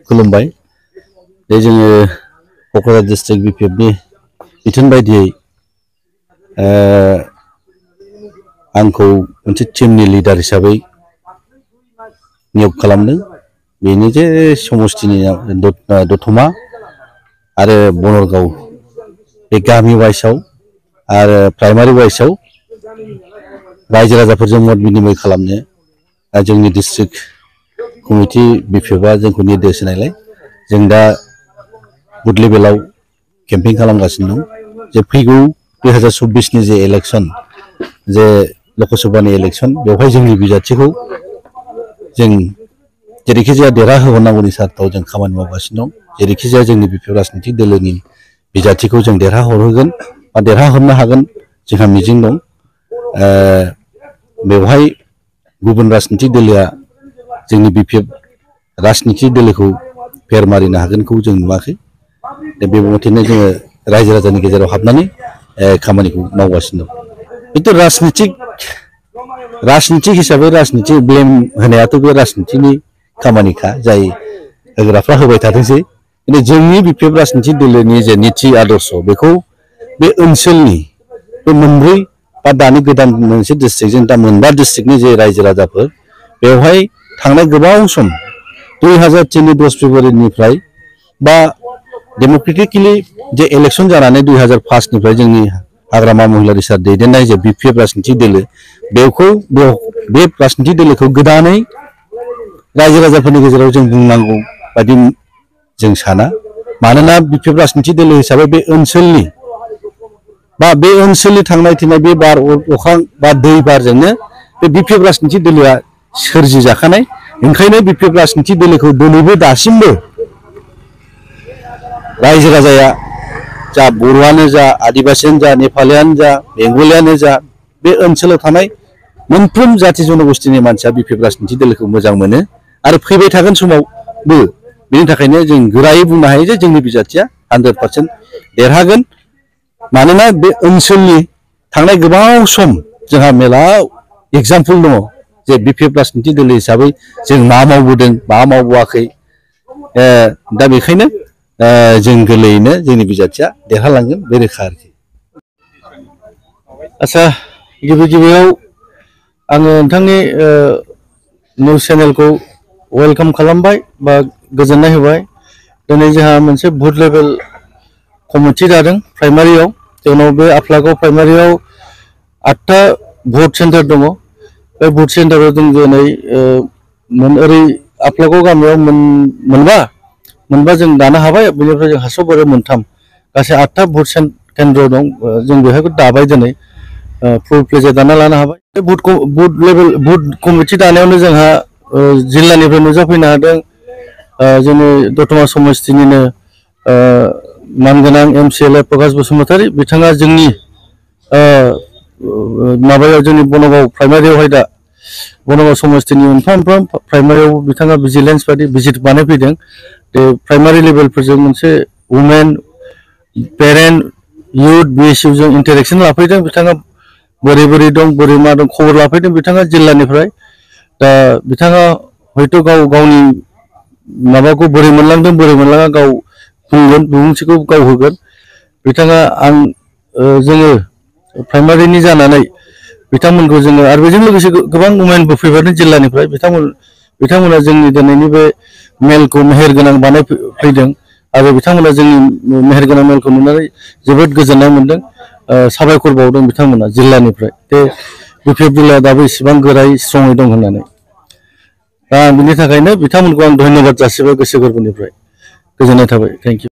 खुलुमबाय बे जोङो क'क्राझार डिस्ट्रिक्ट बिपिएफनि बिथोन बायदियै आंखौ मोनसे टीमनि लिडार हिसाबै नियोग खालामदों। बेनि जे समष्टिनि दतमा आरो बनरगाव बे गामि वाइसआव आरो प्राइमारि वाइसआव रायजो राजाफोरजों मत बिनिमय खालामनो जोंनि डिस्ट्रिक्ट कमिटि बिपिएफआ जोंखौ निर्देश होनायलाय जों दा बुथ लेभेलाव केम्पिं खालामगासिनो दं। जे फैगौ 2024 नि जे इलेक्शन जे लकसभानि इलेक्शन बेवहाय जोंनि बिजाथिखौ जों जेरैखि जाया देरहाहोहरनांगौनि सार्थआव जों खामानि मावगासिनो दं। जेरैखि जाया जोंनि बिपिएफ राजनितिक दोलोनि बिजाथिखौ जों देरहाहरहोगोन बा देरहाहरनो हागोन जोंहा मिजिं दं। बेवहाय गुबुन राजनितिक दोलोआ जोंनि बिपिएफ राजनितिक दोलोखौ फेर मारिनो हागोनखौ जों नुवाखै। दा बे मथेनो जोङो रायजो राजानि गेजेराव हाबनानै खामानिखौ मावगासिनो दं। खिन्थु राजनितिक हिसाबै राजनितिक ब्लेम होनायाथ' बे राजनितिकनि खामानिखा जाय होग्राफ्रा होबाय थाथोंसै। खिन्थु जोंनि बिपिएफ राजनितिक दोलोनि जे निति आदर्श बेखौ बे ओनसोलनि बे मोनब्रै बा दानि गोदान मोनसे डिस्ट्रिक्टजों दा मोनबा डिस्ट्रिक्टनि जे रायजो राजाफोर बेवहाय थांनाय गोबाव सम 2003 नि 10 फेब्रुवारिनिफ्राय बा डेम'क्रेटिकलि जे इलेक्शन जानानै 2005 निफ्राय जोंनि हाग्रामा महिलारि सार दैदेननाय जे बिपिएफ राजनितिक दोलो बेखौ बे राजनितिक दोलोखौ गोदानै रायजो राजाफोरनि गेजेराव जों बुंनांगौ बायदि जों साना। मानोना बिपिएफ राजनितिक दोलो हिसाबै बे ओनसोलनि थांनाय थैनाय बे बार अखा बा दै बारजोंनो बे बिपिएफ राजनितिक दोलोआ सोरजि जाखानाय। ओंखायनो बिपिएफ राजनितिक दोलोखौ दिनैबो दासिमबो रायजो राजाया जा बर'आनो जा आदिबासियानो जा नेपालियानो जा बेंगलियानो जा बे ओनसोलाव थानाय मोनफ्रोम जाथि जनगोष्ठीनि मानसिया बिपिएफ राजनितिक दोलोखौ मोजां मोनो आरो फैबाय थागोन समावबो। बेनि थाखायनो जों गोरायै बुंनो हायो जे जोंनि बिजाथिया 100% देरहागोन। मानोना बे ओनसोलनि थांनाय गोबाव सम जोंहा मेला एग्जाम्पल दङ जे बिपिएफ राजनितिक दोलो हिसाबै जों मा मावबोदों मा मावबोआखै। दा बेखायनो जों गोरलैयैनो जोंनि बिजाथिया देरहालांगोन बे रोखा आरोखि। आच्छा, गिबियाव आङो नोंथांनि निउस चेनेलखौ वेलकाम खालामबाय बा गोजोननाय होबाय। दिनै जोंहा मोनसे बुथ लेभेल कमिटि दादों प्राइमारियाव। जोंनाव बे आफलागाव प्राइमारियाव 8टा भट सेन्टार दङ। बे भट सेन्टाराव जों दिनै ओरै आफलागाव गामियाव मोनबा जों दानो हाबाय। बेनिफ्राय जों हास'बारियाव 3 गासै 8टा भट केन्द्र दं। जों बेहायबो दाबाय दिनै फुल प्लेजे दाना लानो हाबाय। बे भट कमिटि दानायावनो जोंहा जिल्लानिफ्राय नुजाफैनो हादों जोंनि दतमा समस्तिनिनो मानगोनां MCLA प्रकाश बसुमतारी। बिथाङा जोंनि माबायाव जोंनि बनगाव प्राइमारियावहाय दा बनगाव समस्तिनि मोनफा प्राइमारियाव बिथाङा भिजिलेन्स बायदि भिजिट बानायफैदों। बे प्राइमारि लेभेलफोरजों मोनसे वुमेन पेरेन्ट इयुथ BSU जों इन्टारेक्सन लाफैदों। बिथाङा बोरै दं बोरै मा दं खबर लाफैदों बिथाङा जिल्लानिफ्राय। दा बिथाङा हयथ' गावनि माबाखौ बोरै मोनलांदों बोरै मोनलाङा गाव बुंगोन, बिबुंथिखौ गाव होगोन। बिथाङा जोङो प्राइमारिनि जानानै बिथांमोनखौ जोङो आरो बेजों लोगोसे गोबां वुमेनबो फैफादों जिल्लानिफ्राय। बिथांमोना जोंनि दिनैनि बे मेलखौ मेहेरगोनां बानायफैदों आरो बिथांमोना जोंनि मेहेरगोनां मेलखौ नुनानै जोबोद गोजोननाय मोनदों। साबायखर बावदों बिथांमोना जिल्लानिफ्राय जे बिपिएफ दोलोआ दाबो इसेबां गोरायै स्ट्रङै दं होननानै। दा बिनि थाखायनो बिथांमोनखौ आं धन्यबाद जासिबाय गोसो गोरबोनिफ्राय। गोजोननाय थाबाय। Thank you.